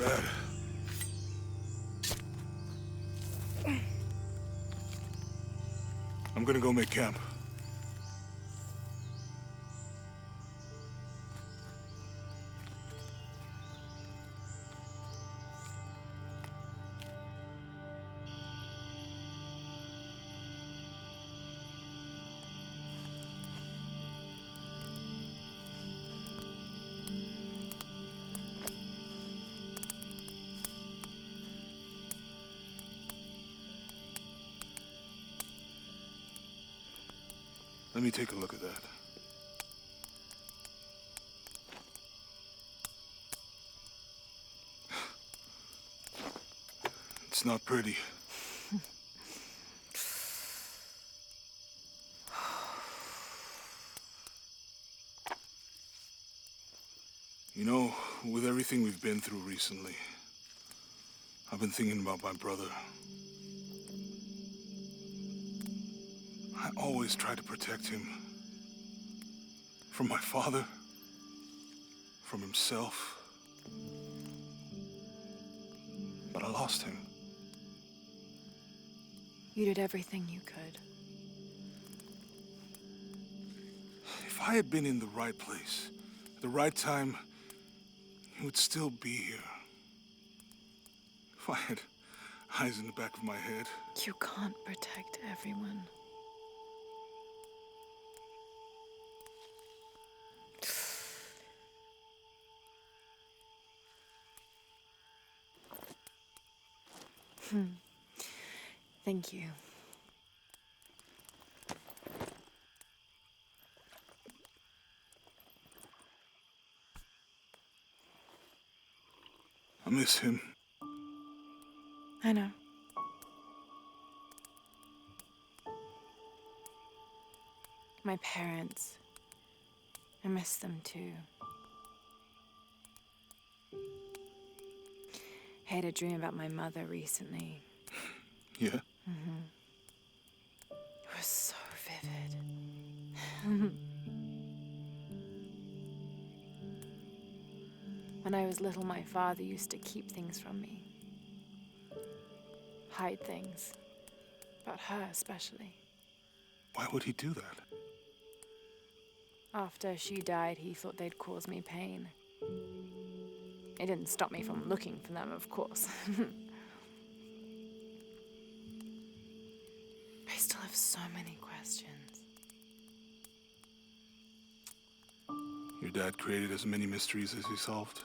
bad. I'm gonna go make camp. Let me take a look at that. It's not pretty. You know, with everything we've been through recently, I've been thinking about my brother. I always try to protect him. From my father. From himself. But I lost him. You did everything you could. If I had been in the right place, at the right time, he would still be here. If I had eyes in the back of my head. You can't protect everyone. Thank you. I miss him. I know. My parents. I miss them too. I had a dream about my mother recently. Yeah? It was so vivid. When I was little, my father used to keep things from me. Hide things. About her, especially. Why would he do that? After she died, he thought they'd cause me pain. It didn't stop me from looking for them, of course. I still have so many questions. Your dad created as many mysteries as he solved.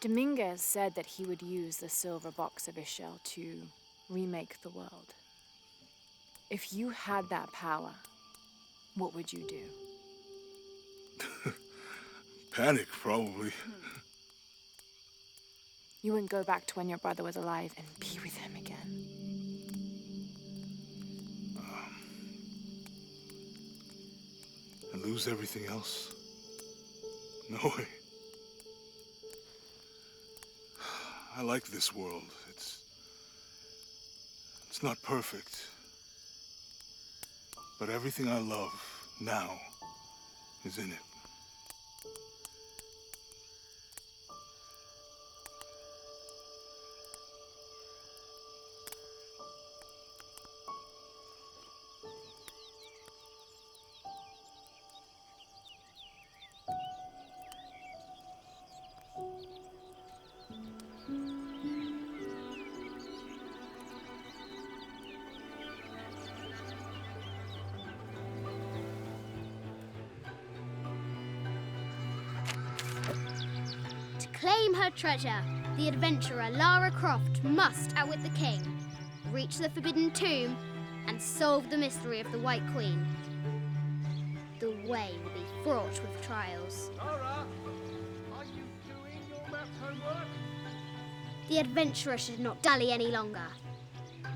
Dominguez said that he would use the silver box of Ixchel to remake the world. If you had that power, what would you do? Panic, probably. You wouldn't go back to when your brother was alive and be with him again. And lose everything else? No way. I like this world. It's not perfect. But everything I love now is in it. To claim her treasure, the adventurer Lara Croft must outwit the king, reach the Forbidden Tomb, and solve the mystery of the White Queen. The way will be fraught with trials. Lara, are you doing your math homework? The adventurer should not dally any longer.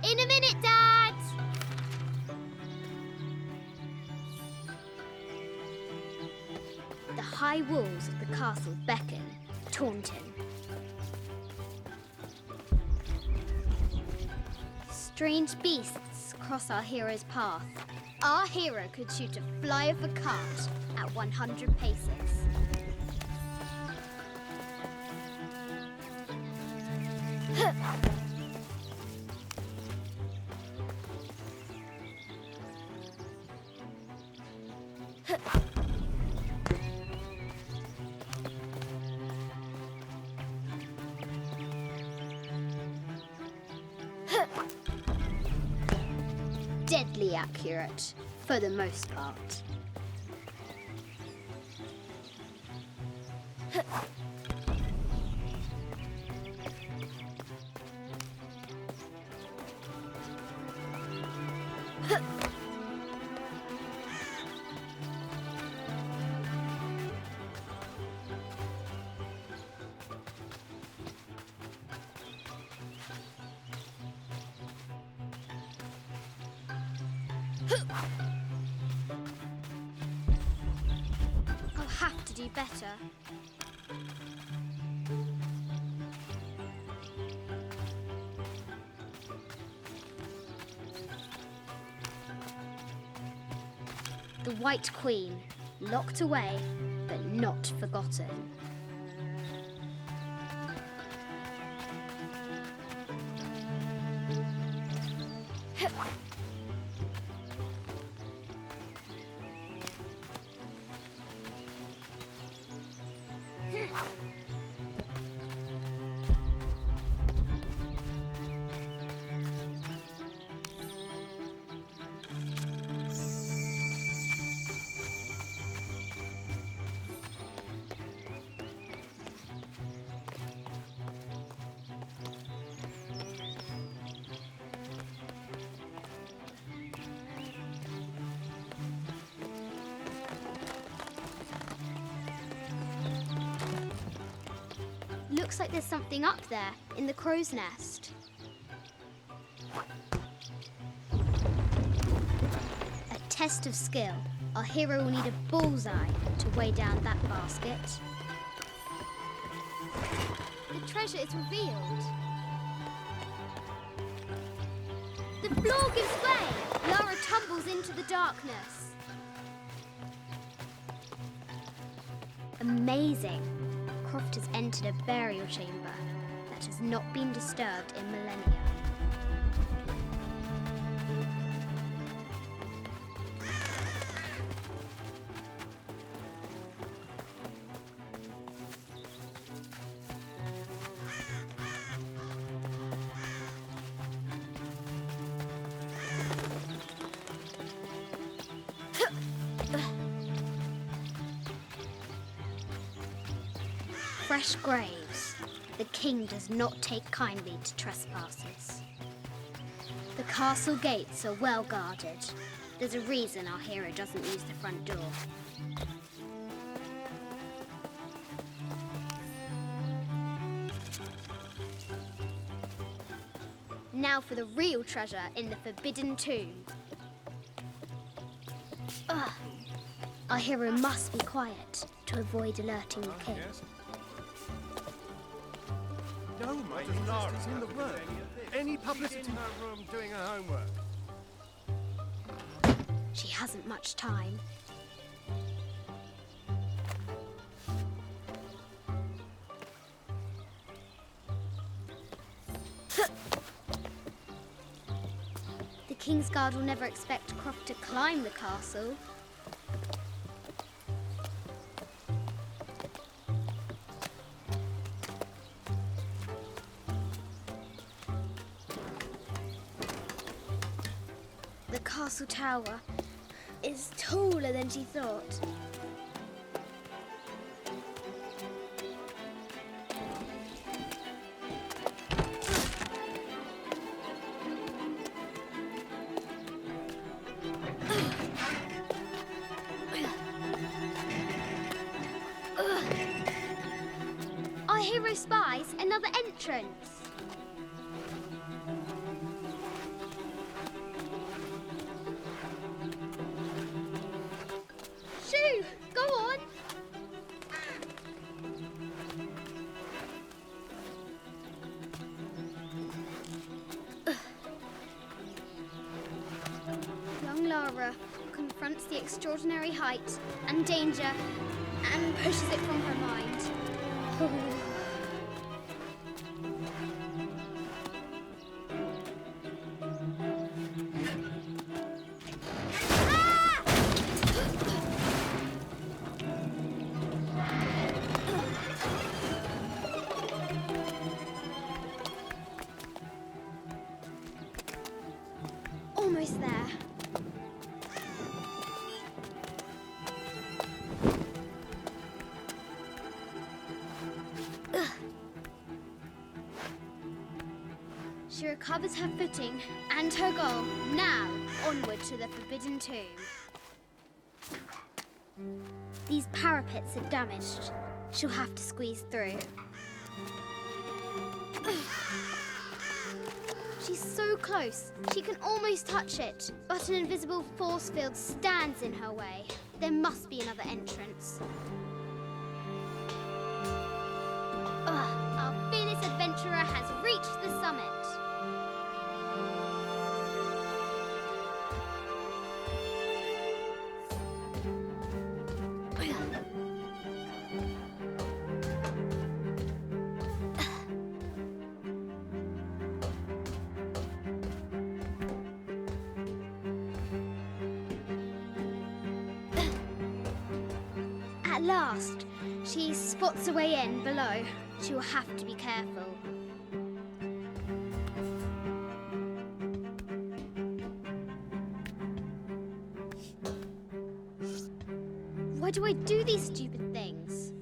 In a minute, Dad! The high walls of the castle beckon, taunt him. Strange beasts bullets cross our hero's path, our hero could shoot a fly of a cart at 100 paces. Deadly accurate, for the most part. I'll have to do better. The White Queen, locked away, but not forgotten. Looks like there's something up there in the crow's nest. A test of skill. Our hero will need a bullseye to weigh down that basket. The treasure is revealed. The floor gives way. Lara tumbles into the darkness. Amazing. Croft has entered a burial chamber that has not been disturbed in millennia. Fresh graves. The king does not take kindly to trespassers. The castle gates are well guarded. There's a reason our hero doesn't use the front door. Now for the real treasure in the Forbidden Tomb. Ugh. Our hero must be quiet to avoid alerting the king. No, mate, Lara's in the room. Any publicity in her room doing her homework. She hasn't much time. The Kingsguard will never expect Croft to climb the castle. The castle tower is taller than she thought. Our hero spies another entrance. Shoo! Go on! Lara confronts the extraordinary height and danger and pushes it from her mind. Almost there. She recovers her footing and her goal. Now, onward to the Forbidden Tomb. These parapets are damaged. She'll have to squeeze through. She's so close. She can almost touch it. But an invisible force field stands in her way. There must be another entrance. Our fearless adventurer has reached the summit. At last, she spots a way in below. She will have to be careful. Why do I do these stupid things?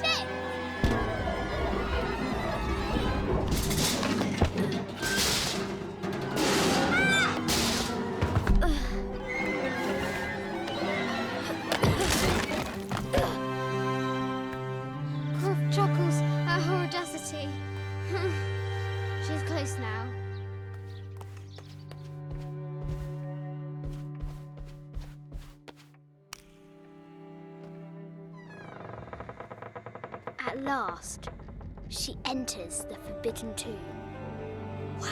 Shit! Croft chuckles at her audacity. She's close now. At last, she enters the Forbidden Tomb. Wow!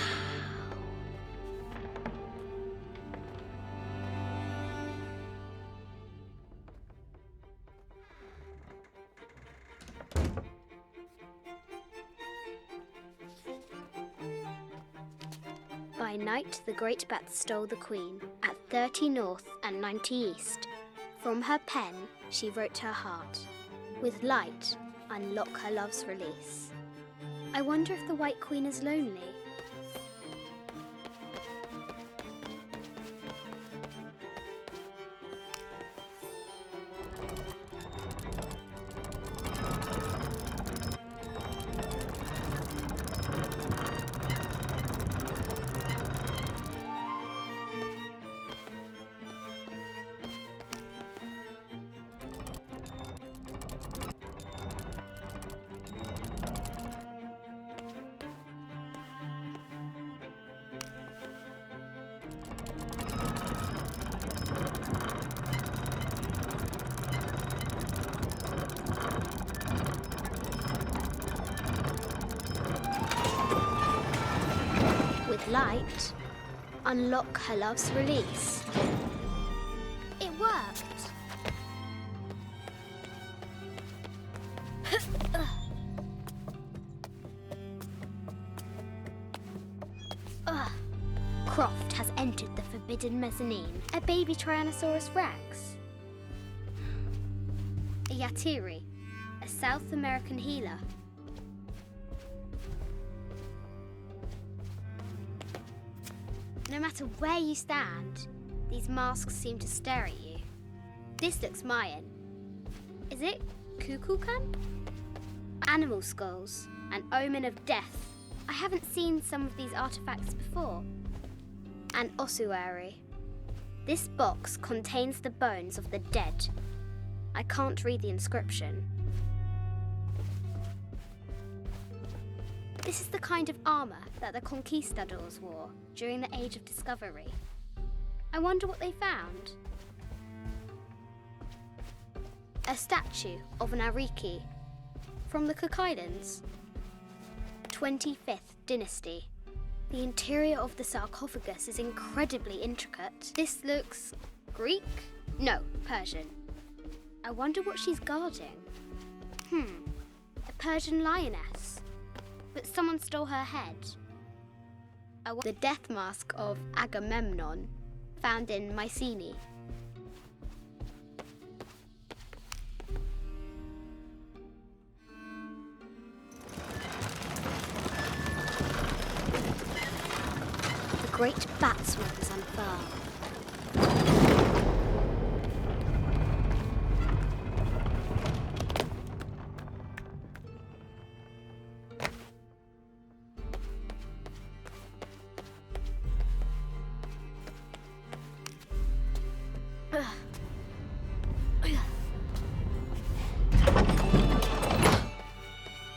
By night, the great bat stole the queen at 30 north and 90 east. From her pen, she wrote her heart. With light, unlock her love's release. I wonder if the White Queen is lonely. With light, unlock her love's release. It worked. Croft has entered the Forbidden Mezzanine. A baby Tyrannosaurus Rex. A Yatiri, a South American healer. No matter where you stand, these masks seem to stare at you. This looks Mayan. Is it Kukulkan? Animal skulls, an omen of death. I haven't seen some of these artifacts before. An ossuary. This box contains the bones of the dead. I can't read the inscription. This is the kind of armor that the conquistadors wore during the Age of Discovery. I wonder what they found. A statue of an Ariki from the Cook Islands. 25th Dynasty. The interior of the sarcophagus is incredibly intricate. This looks Greek? No, Persian. I wonder what she's guarding. A Persian lioness. But someone stole her head. The death mask of Agamemnon, found in Mycenae. The great bat smoke is unfurled.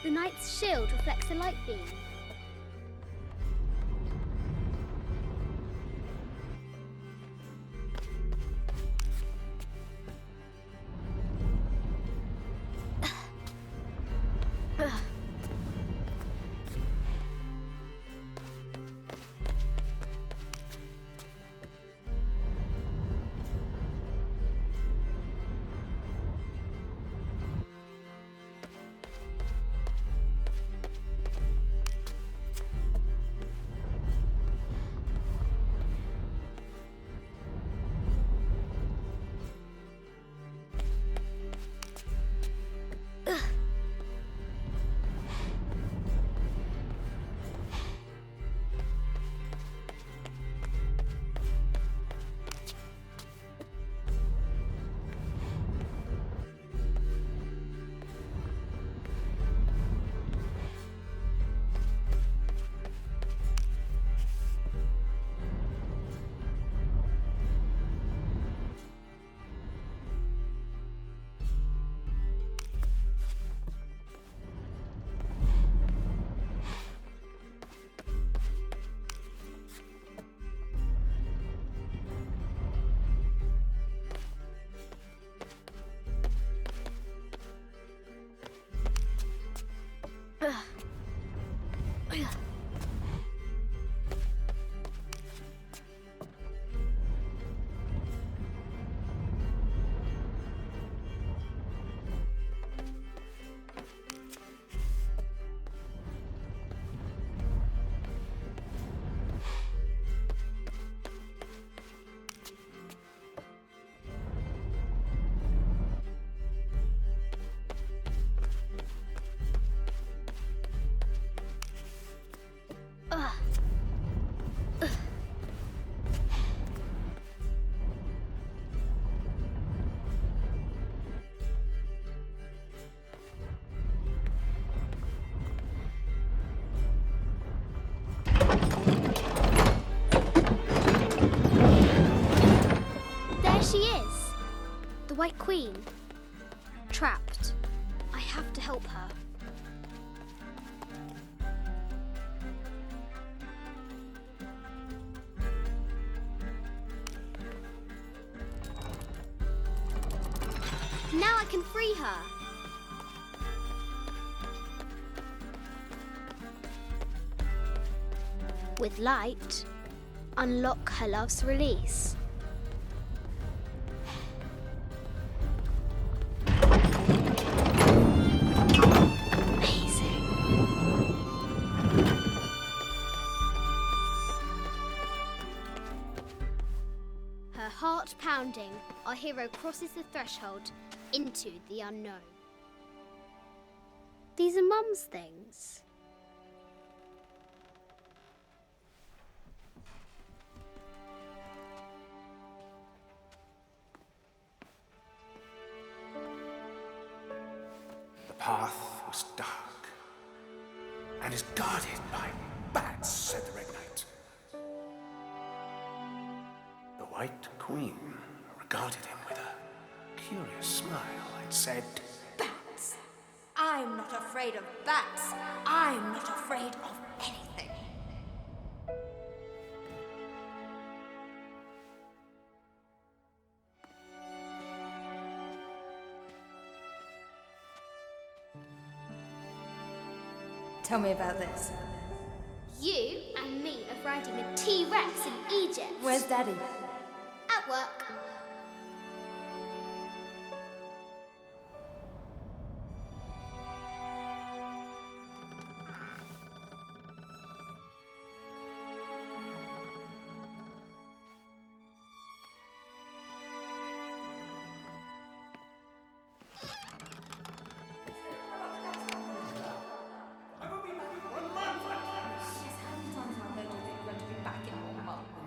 The knight's shield reflects a light beam. She is. The White Queen. Trapped. I have to help her. Now I can free her. With light, unlock her love's release. Heart pounding, our hero crosses the threshold into the unknown. These are Mum's things. The path was dark and is guarded by bats, said the Red Knight. The White Queen regarded him with a curious smile and said, Bats! I'm not afraid of bats. I'm not afraid of anything. Tell me about this. You and me are a T-Rex in Egypt. Where's Daddy? At work.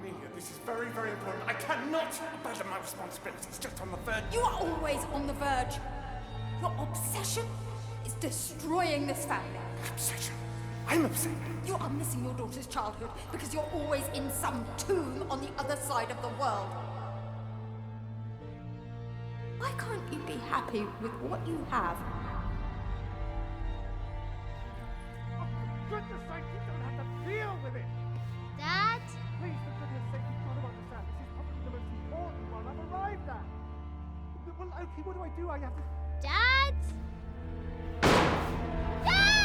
Amelia, this is very, very important. I cannot abandon my responsibilities just on the verge. You are always on the verge. Your obsession is destroying this family. Obsession. I'm upset. You are missing your daughter's childhood because you're always in some tomb on the other side of the world. Why can't you be happy with what you have? For goodness sake, you don't have to deal with it. Dad? Please, for goodness sake, you've got to understand. This is probably the most important one I've arrived at. Well, okay, what do? I have to... Dad? Dad!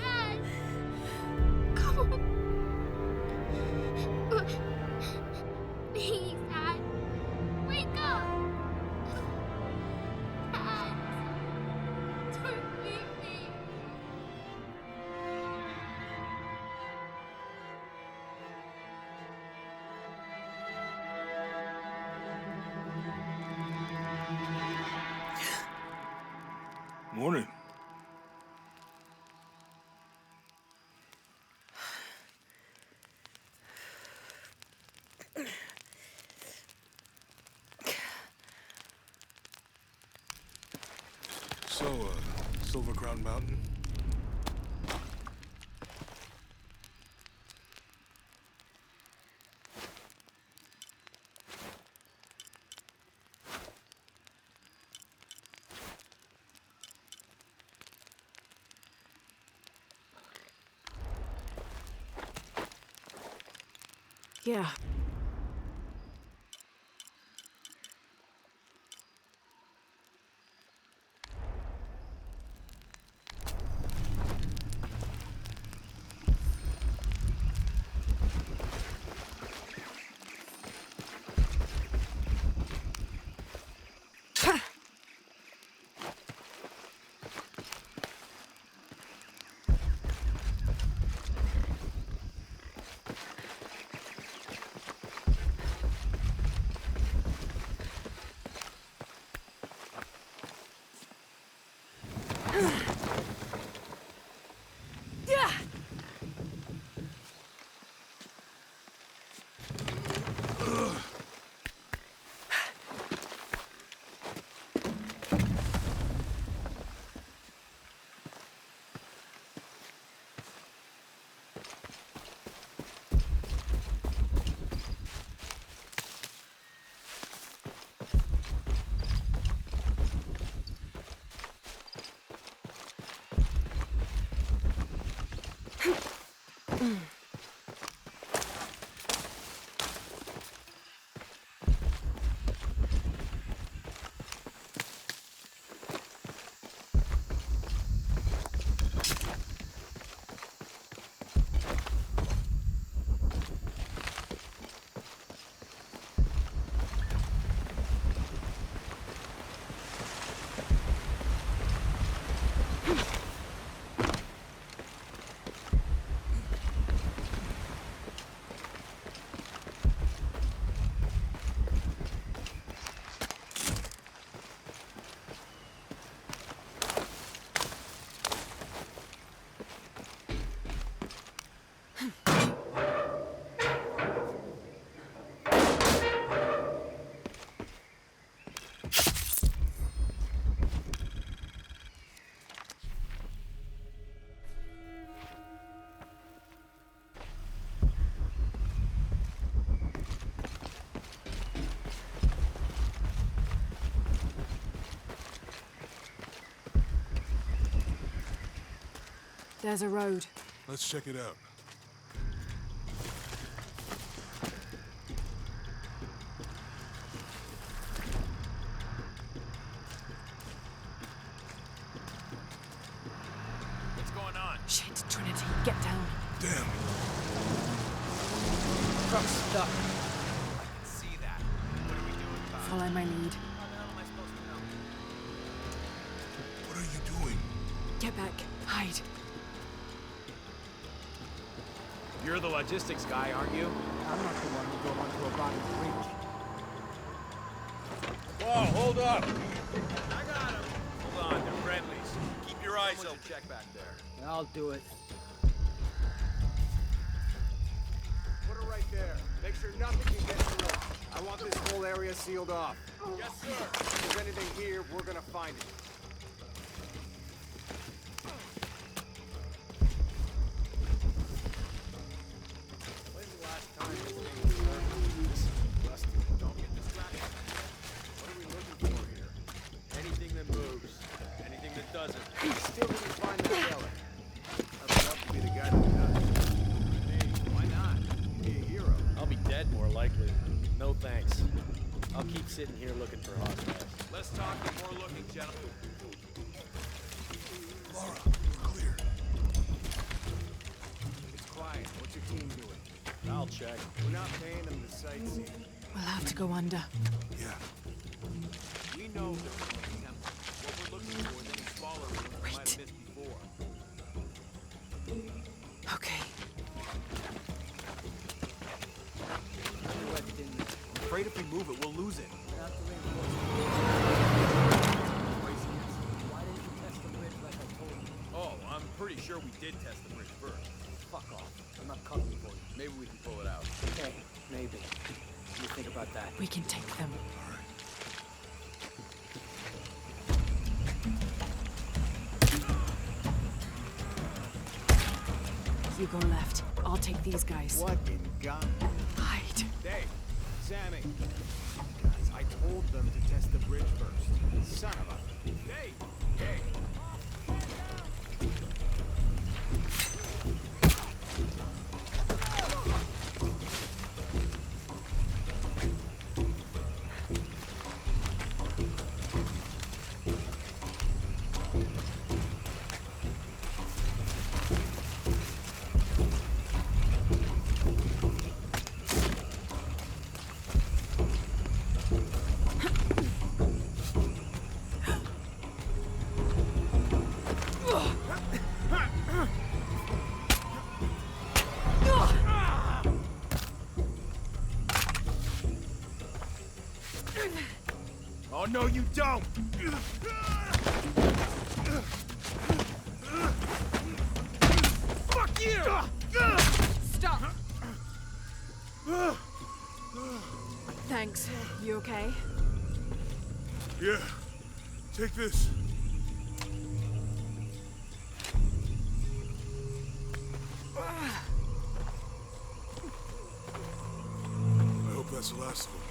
Dad! Come on. Please, Dad. Wake up. Dad. Don't leave me. Morning. So, Silver Crown Mountain? Yeah. There's a road. Let's check it out. stuck. I can see that. What are we doing about it? Follow my lead. How the hell am I supposed to know? What are you doing? Get back. Hide. You're the logistics guy, aren't you? I'm not the one who go onto a rotten bridge. Whoa, hold up! I got him. Hold on, they're friendlies. Keep your eyes Someone open. should check back there. I'll do it. Put her right there. Make sure nothing can get through. I want this whole area sealed off. Yes, sir. If there's anything here, we're gonna find it. When's the last time this thing was hurt? Listen, Rusty, don't get distracted. What are we looking for here? Anything that moves. Anything that doesn't. Still didn't find that relic. I'd love to be the guy that does. Hey, why not? Be a hero. I'll be dead more likely. No thanks. I'll keep sitting here looking for hostiles. Less talking, more looking, gentlemen. Laura, we're clear. It's quiet. What's your team doing? I'll check. We're not paying them to sightsee. We'll have to go under. Yeah. We know there's a temple. What we're looking for is any smaller ones we might have missed before. Okay. I'm afraid if we move it, we'll lose it. Why didn't you test the bridge like I told you? Oh, I'm pretty sure we did test the bridge first. Fuck off. I'm not coming for you. Maybe we can pull it out. Okay, maybe. What do you think about that? We can take them. You go left. I'll take these guys. What in God? Hide. Dave, Sammy. Guys, I told them to test the bridge first. Son of a... Dave! Dave! Oh, no, you don't! Fuck you! Stop! Thanks. You okay? Yeah. Take this. I hope that's the last of them.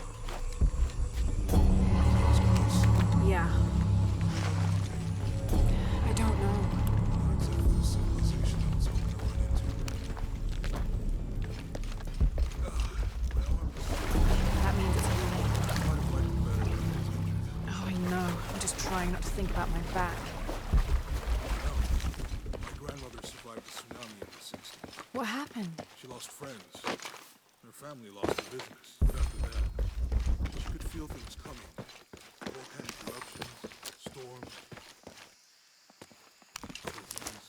Yeah. I don't know. Not exactly the civilization I was hoping to run into. That means it's healing. Might have liked it better when I was injured. Oh, I know. I'm just trying not to think about my back. My grandmother survived the tsunami in the 60s. What happened? She lost friends. Her family lost their business. But after that, she could feel things coming. Volcanic eruptions, storms. Other things.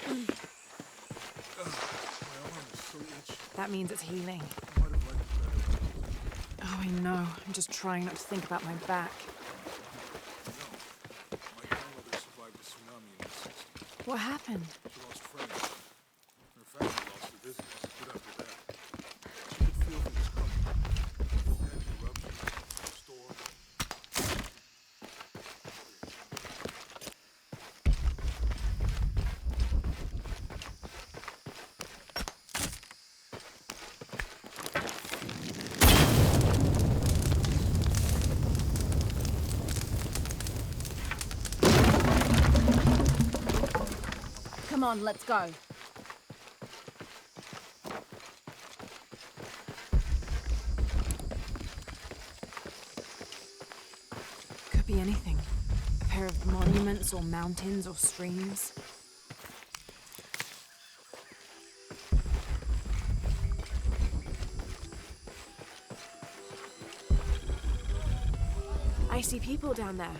My arm is so itchy. That means it's healing. I might have liked it better. Oh, I know. I'm just trying not to think about my back. No. My grandmother survived a tsunami in the 60s. What happened? She lost friends. Her family lost their business. But after that, she could feel things coming. Volcanic eruption, storm. Come on, let's go. Could be anything. A pair of monuments or mountains or streams. I see people down there.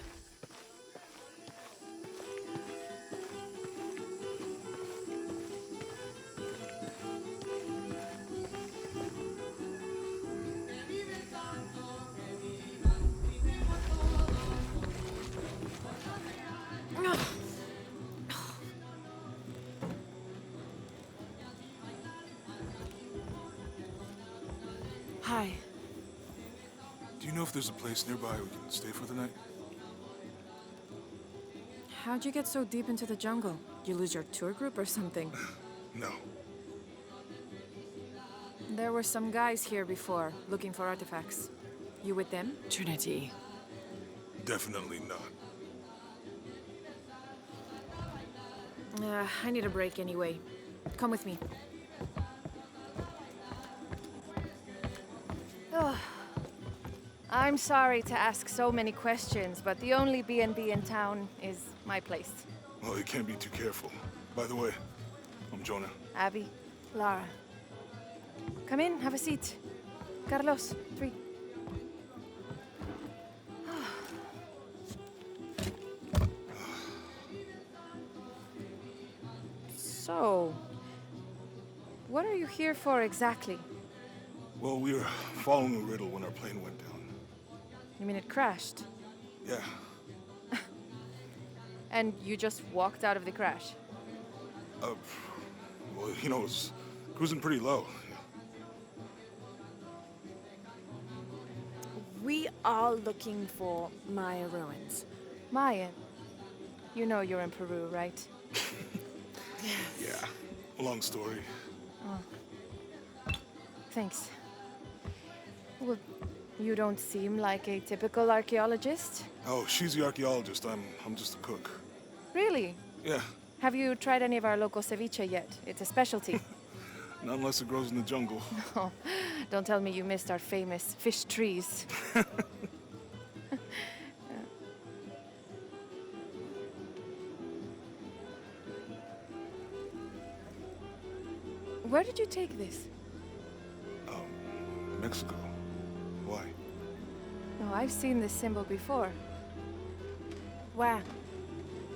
Hi. Do you know if there's a place nearby we can stay for the night? How'd you get so deep into the jungle? You lose your tour group or something? No. There were some guys here before, looking for artifacts. You with them? Trinity. Definitely not. I need a break anyway. Come with me. I'm sorry to ask so many questions, but the only B&B in town is my place. Well, you can't be too careful. By the way, I'm Jonah. Abby, Lara. Come in, have a seat. Carlos, 3. So, what are you here for exactly? Well, we were following a riddle when our plane went down. You mean it crashed? Yeah. And you just walked out of the crash? Well, you know, it was cruising pretty low. We are looking for Maya ruins. Maya? You know you're in Peru, right? Yeah. Long story. Thanks. Well, you don't seem like a typical archaeologist. Oh, she's the archaeologist. I'm just a cook. Really? Yeah. Have you tried any of our local ceviche yet? It's a specialty. Not unless it grows in the jungle. Oh, don't tell me you missed our famous fish trees. Where did you take this? Mexico. Why? Oh, I've seen this symbol before. Where?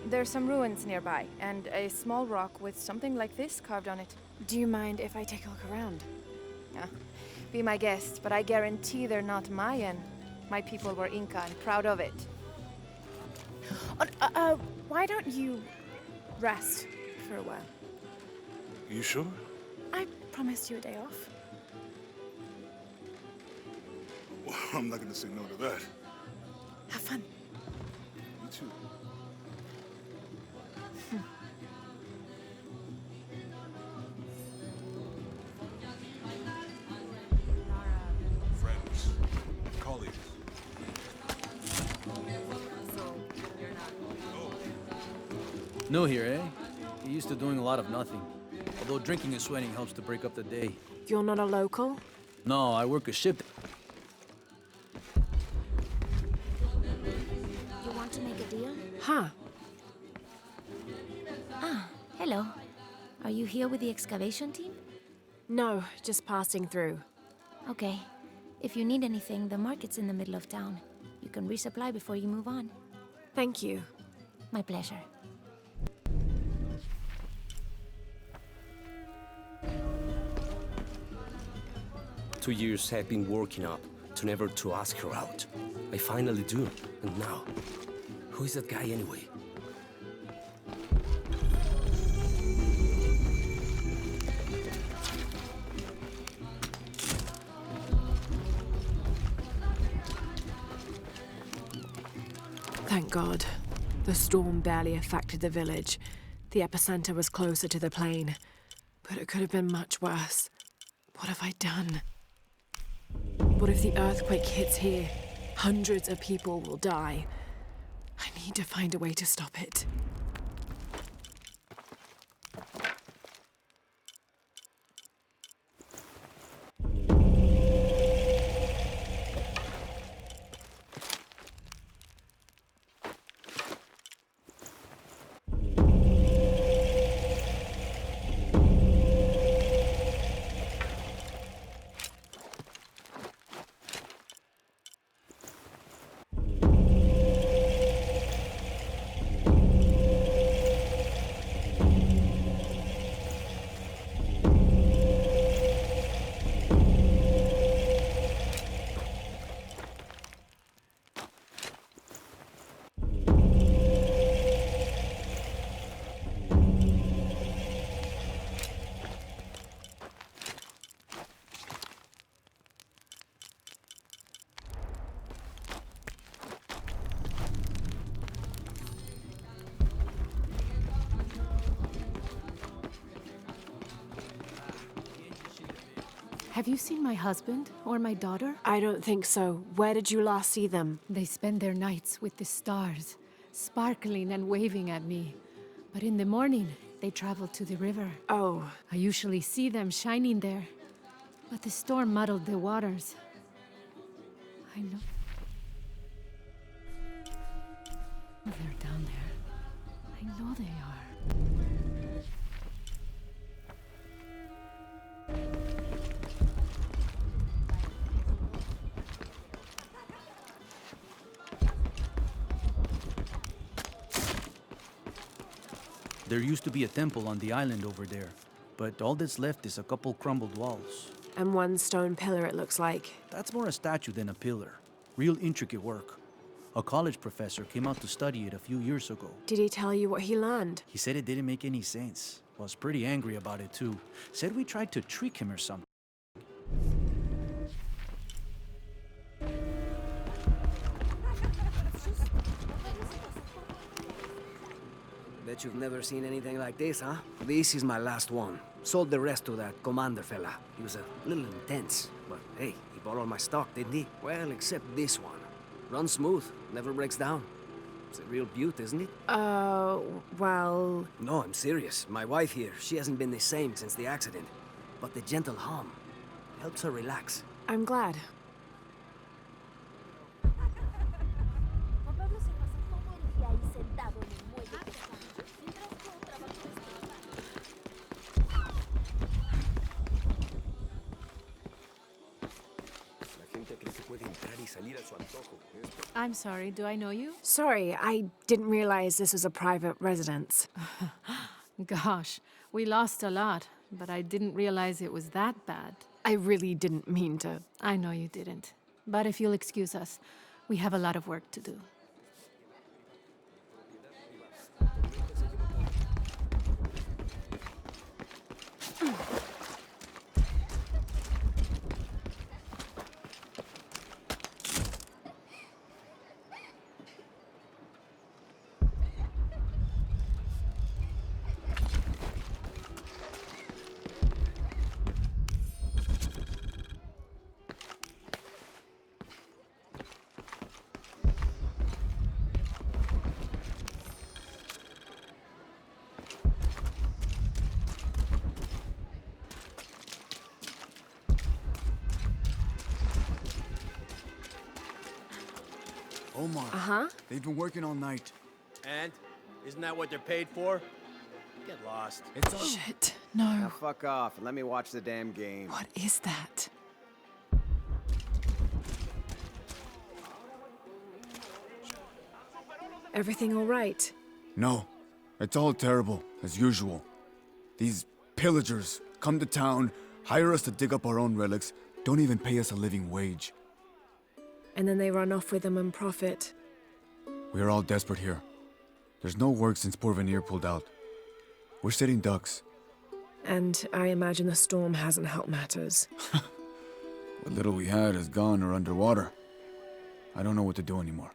There's some ruins nearby, and a small rock with something like this carved on it. Do you mind if I take a look around? Be my guest, but I guarantee they're not Mayan. My people were Inca and proud of it. Why don't you rest for a while? You sure? I promised you a day off. Well, I'm not gonna say no to that. Have fun. You too. Friends. Colleagues. New here, eh? You're used to doing a lot of nothing. Although drinking and sweating helps to break up the day. You're not a local? No, I work a shift. You want to make a deal? Huh. Hello. Are you here with the excavation team? No, just passing through. Okay. If you need anything, the market's in the middle of town. You can resupply before you move on. Thank you. My pleasure. 2 years I've been working up to never to ask her out. I finally do, and now, who is that guy anyway? Thank God. The storm barely affected the village. The epicenter was closer to the plain. But it could have been much worse. What have I done? What if the earthquake hits here? Hundreds of people will die. I need to find a way to stop it. Have you seen my husband or my daughter? I don't think so. Where did you last see them? They spend their nights with the stars, sparkling and waving at me. But in the morning, they travel to the river. Oh. I usually see them shining there. But the storm muddled the waters. I know. They're down there. I know they are. There used to be a temple on the island over there, but all that's left is a couple crumbled walls. And one stone pillar, it looks like. That's more a statue than a pillar. Real intricate work. A college professor came out to study it a few years ago. Did he tell you what he learned? He said it didn't make any sense. Was pretty angry about it too. Said we tried to trick him or something. Bet you've never seen anything like this, huh? This is my last one. Sold the rest to that commander fella. He was a little intense, but hey, he bought all my stock, didn't he? Well, except this one. Runs smooth, never breaks down. It's a real beaut, isn't it? Well... No, I'm serious. My wife here, she hasn't been the same since the accident. But the gentle hum helps her relax. I'm glad. I'm sorry, do I know you? Sorry, I didn't realize this was a private residence. Gosh, we lost a lot, but I didn't realize it was that bad. I really didn't mean to. I know you didn't. But if you'll excuse us, we have a lot of work to do. Omar. Uh-huh. They've been working all night. And? Isn't that what they're paid for? Get lost. It's all... Shit, no. Now fuck off and let me watch the damn game. What is that? Everything all right? No. It's all terrible, as usual. These pillagers come to town, hire us to dig up our own relics, Don't even pay us a living wage. And then they run off with them and profit. We are all desperate here. There's no work since Porvenir pulled out. We're sitting ducks. And I imagine the storm hasn't helped matters. What little we had is gone or underwater. I don't know what to do anymore.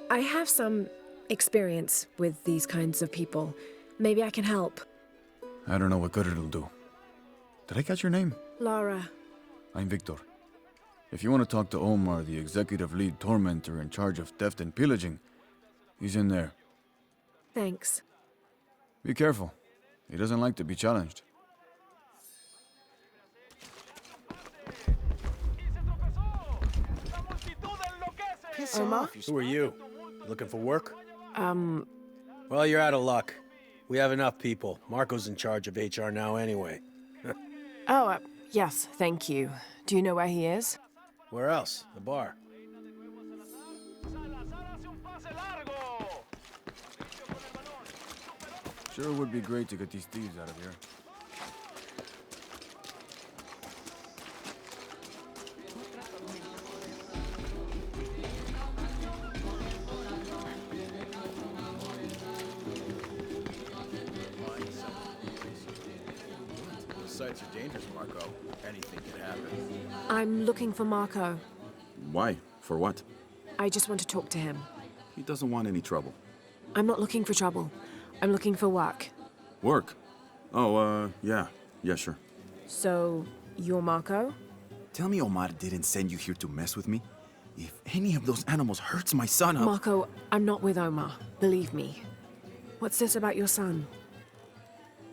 I have some experience with these kinds of people. Maybe I can help. I don't know what good it'll do. Did I catch your name? Lara. I'm Victor. If you want to talk to Omar, the executive lead tormentor in charge of theft and pillaging, he's in there. Thanks. Be careful. He doesn't like to be challenged. Omar? Who are you? Looking for work? Well, you're out of luck. We have enough people. Marco's in charge of HR now anyway. Yes, thank you. Do you know where he is? Where else? The bar. Sure would be great to get these thieves out of here. The sights are dangerous, Marco. Anything could happen. I'm looking for Marco. Why? For what? I just want to talk to him. He doesn't want any trouble. I'm not looking for trouble. I'm looking for work. Work? Oh, yeah. Yeah, sure. So, you're Marco? Tell me Omar didn't send you here to mess with me? If any of those animals hurts my son, I'll... Marco, I'm not with Omar. Believe me. What's this about your son?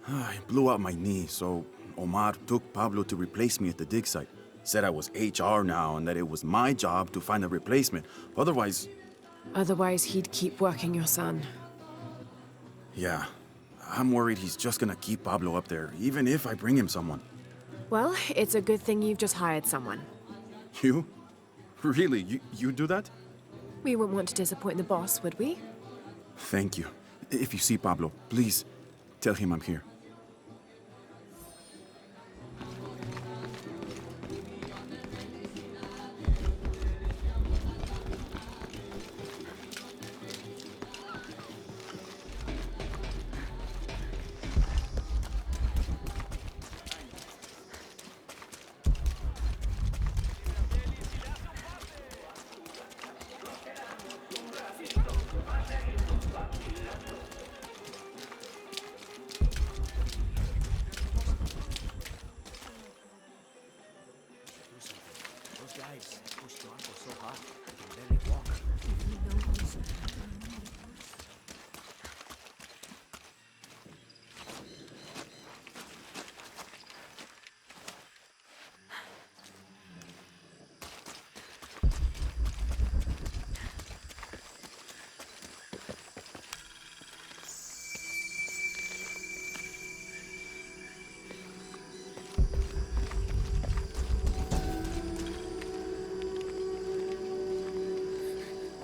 I blew out my knee, so Omar took Pablo to replace me at the dig site. Said I was HR now and that it was my job to find a replacement. Otherwise... Otherwise, he'd keep working your son. Yeah. I'm worried he's just gonna keep Pablo up there, even if I bring him someone. Well, it's a good thing you've just hired someone. You? Really? You do that? We wouldn't want to disappoint the boss, would we? Thank you. If you see Pablo, please tell him I'm here.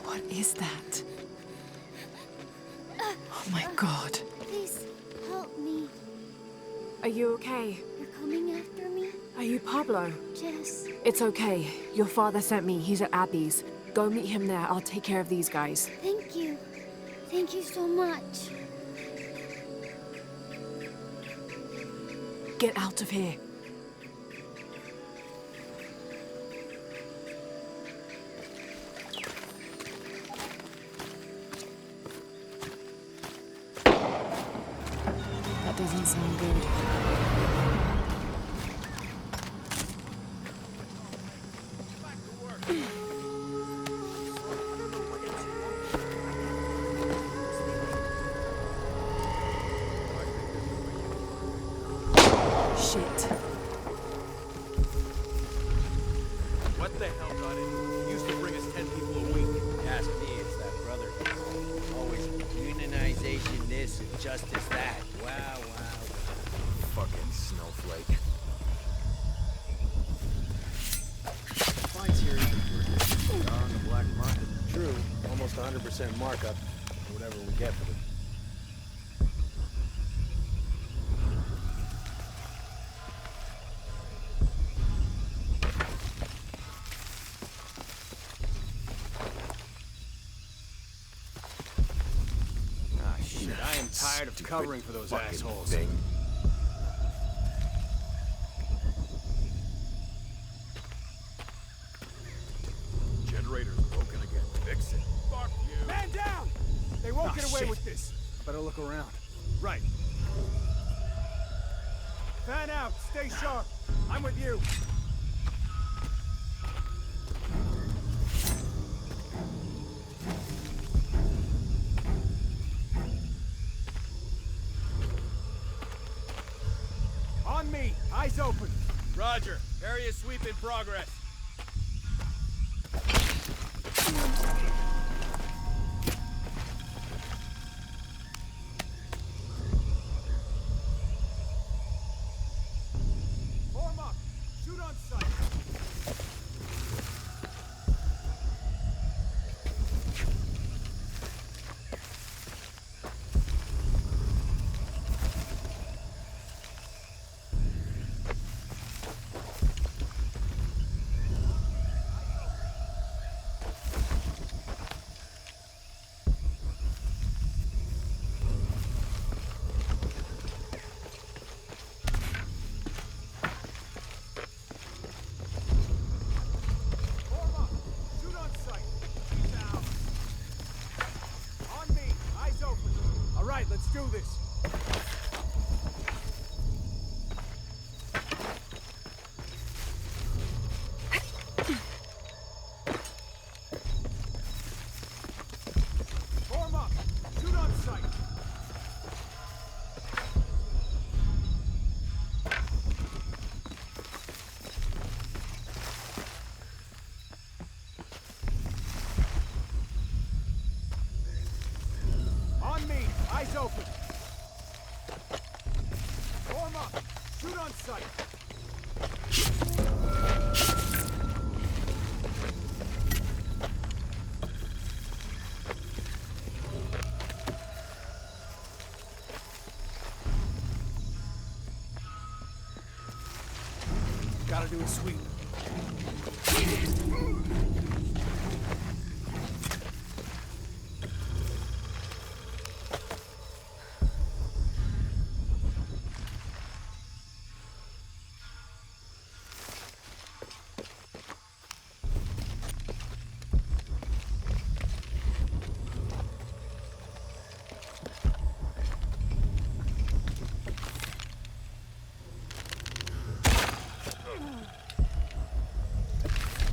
What is that? Oh my god. Please, help me. Are you okay? You're coming after me? Are you Pablo? Jess. It's okay. Your father sent me. He's at Abby's. Go meet him there. I'll take care of these guys. Thank you. Thank you so much. Get out of here. That doesn't sound good. Shit. What the hell got in? He used to bring us 10 people a week. Ask me, it's that brother. Always unionization this and justice that. Wow. Fucking snowflake. The fines here are on the black market. True, almost 100% markup, or whatever we get for them. tired of covering for those fucking assholes. thing. Generator's broken again. Fix it. Fuck you. Man down! They won't Ah, get away shit. with this. Better look around. Right. Fan out. Stay sharp. I'm with you. On me. Eyes open. Roger. Area sweep in progress. Form up. Shoot on sight. Form up. Shoot on sight. Down. On me. Eyes open. All right, let's do this. Form up. Shoot on sight. On me. Eyes open. Form up. Shoot on sight. Gotta do a sweep.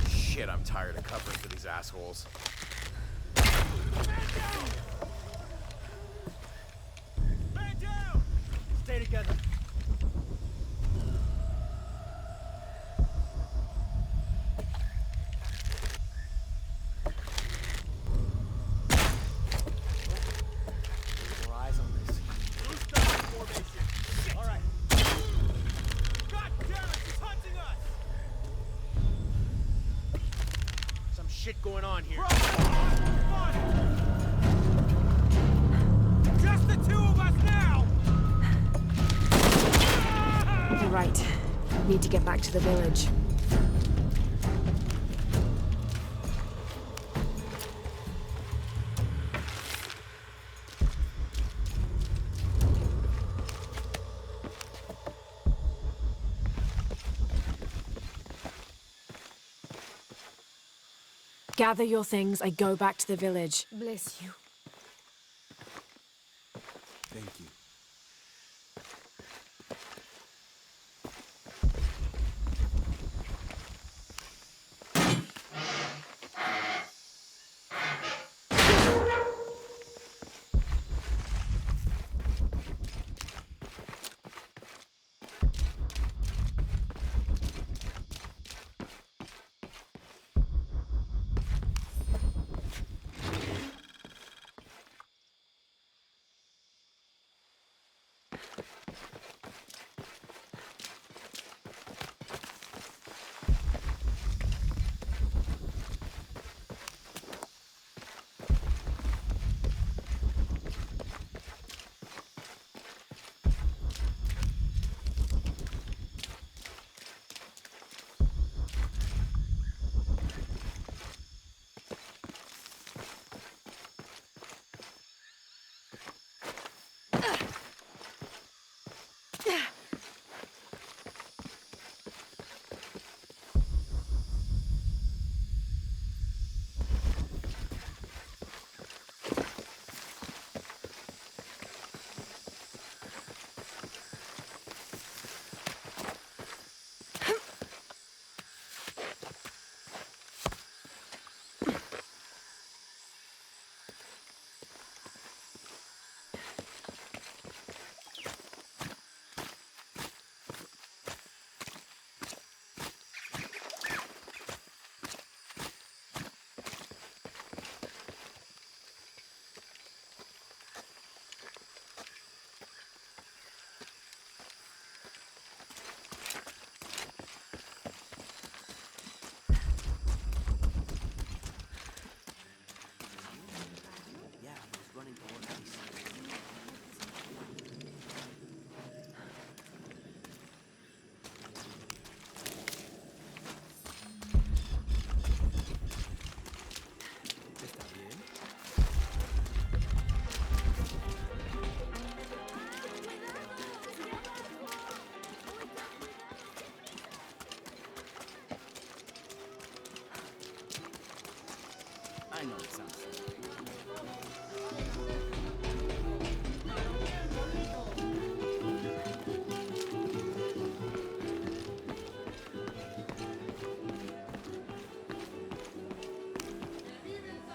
Shit, I'm tired of covering for these assholes. Man down! Stay together. More eyes on this. All right. God damn it! He's hunting us! Some shit going on here. Just the two of us now! You're right. Need to get back to the village. Gather your things, I go back to the village. Bless you. Thank you.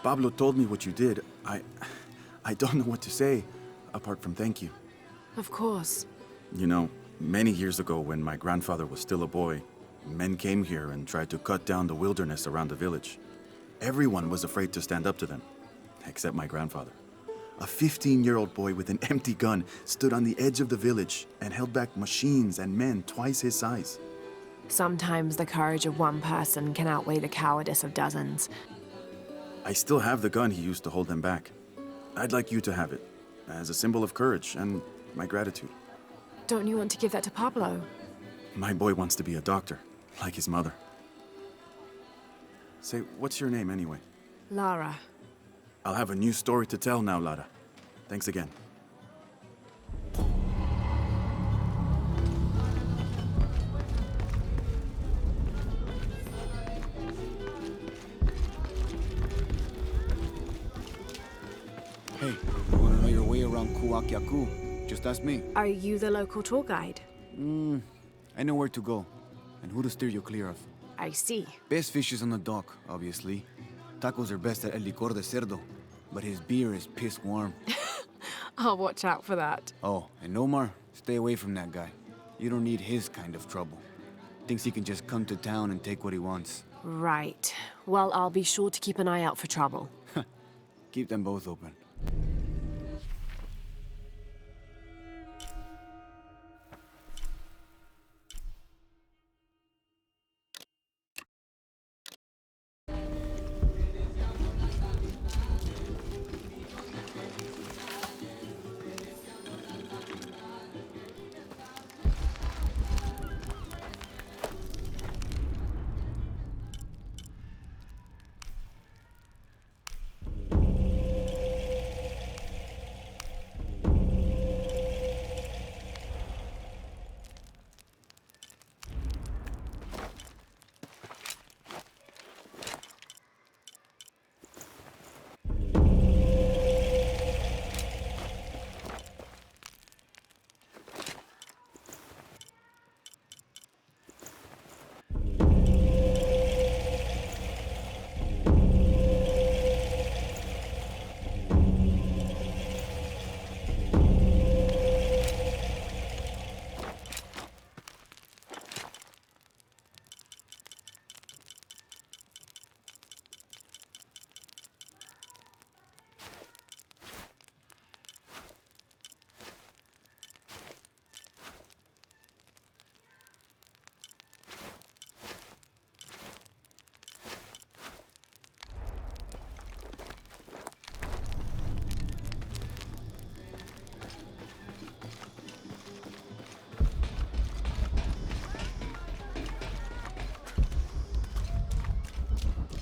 Pablo told me what you did, I don't know what to say, apart from thank you. Of course. You know, many years ago when my grandfather was still a boy, men came here and tried to cut down the wilderness around the village. Everyone was afraid to stand up to them, except my grandfather. A 15-year-old boy with an empty gun stood on the edge of the village and held back machines and men twice his size. Sometimes the courage of one person can outweigh the cowardice of dozens. I still have the gun he used to hold them back. I'd like you to have it, as a symbol of courage and my gratitude. Don't you want to give that to Pablo? My boy wants to be a doctor, like his mother. Say, what's your name anyway? Lara. I'll have a new story to tell now, Lara. Thanks again. Hey, you wanna know your way around Kuakyaku? Just ask me. Are you the local tour guide? I know where to go, and who to steer you clear of. I see. Best fish is on the dock, obviously. Tacos are best at El Licor de Cerdo, but his beer is piss warm. I'll watch out for that. Oh, and Omar, stay away from that guy. You don't need his kind of trouble. Thinks he can just come to town and take what he wants. Right. Well, I'll be sure to keep an eye out for trouble. Keep them both open.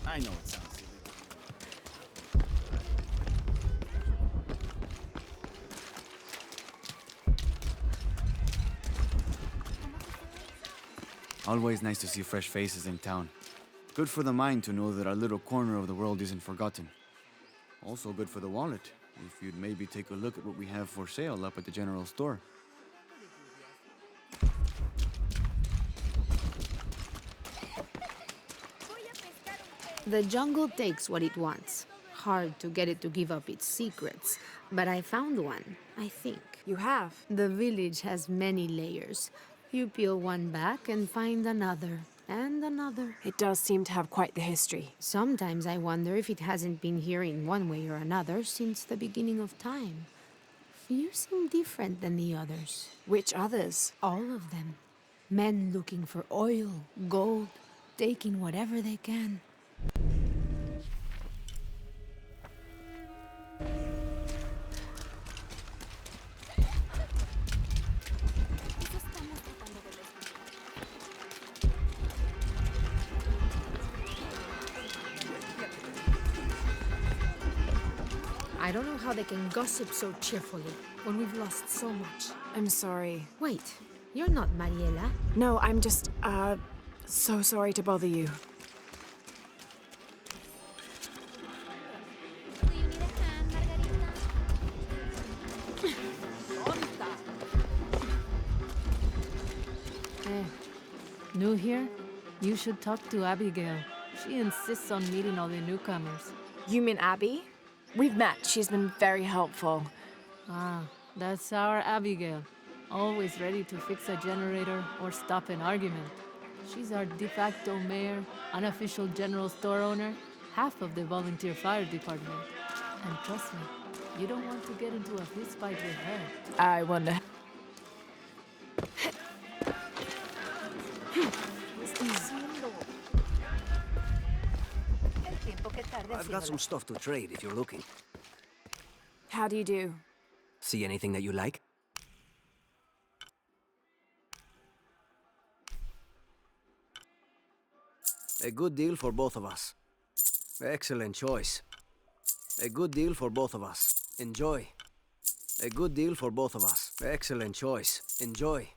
I know it sounds silly. Always nice to see fresh faces in town. Good for the mind to know that our little corner of the world isn't forgotten. Also good for the wallet, if you'd maybe take a look at what we have for sale up at the general store. The jungle takes what it wants. Hard to get it to give up its secrets. But I found one, I think. You have? The village has many layers. You peel one back and find another, and another. It does seem to have quite the history. Sometimes I wonder if it hasn't been here in one way or another since the beginning of time. You seem different than the others. Which others? All of them. Men looking for oil, gold, taking whatever they can. I don't know how they can gossip so cheerfully when we've lost so much. I'm sorry. Wait, you're not Mariela? No, I'm just, so sorry to bother you. New here? You should talk to Abigail. She insists on meeting all the newcomers. You mean Abby? We've met. She's been very helpful. Ah, that's our Abigail. Always ready to fix a generator or stop an argument. She's our de facto mayor, unofficial general store owner, half of the volunteer fire department. And trust me, you don't want to get into a fistfight with her. I wonder. I've got some stuff to trade if you're looking. How do you do? See anything that you like? A good deal for both of us. Excellent choice. A good deal for both of us. Enjoy. A good deal for both of us. Excellent choice. Enjoy.